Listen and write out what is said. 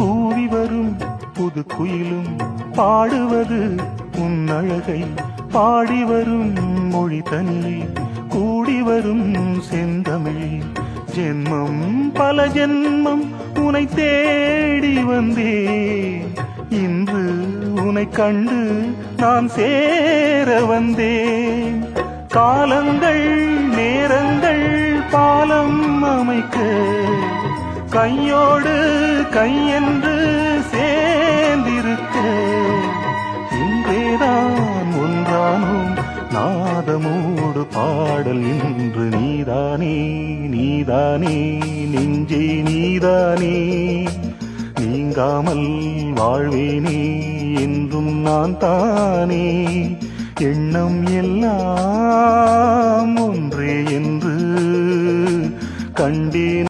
கூவி வரும் புது குயிலும் பாடுவது உன் அழகை பாடி வரும் மொழி தனிலே கூடி வரும் செந்தமிழ் ஜென்மம் பல ஜென்மம் உனை தேடி வந்தேன் இன்று உனை கண்டு நான் சேர வந்தேன் காலங்கள் நேரங்கள் பாலம் அமைக்க கையோடு கையென்று சேர்ந்திருக்க இன்றேதான் ஒன்றானோம் நாதமோடு பாடல் என்று நீதானே நீதானே நெஞ்சே நீதானே நீங்காமல் வாழ்வேனே என்றும் நான் தானே எண்ணம் எல்லாம் ஒன்றே என்று கண்டேன்.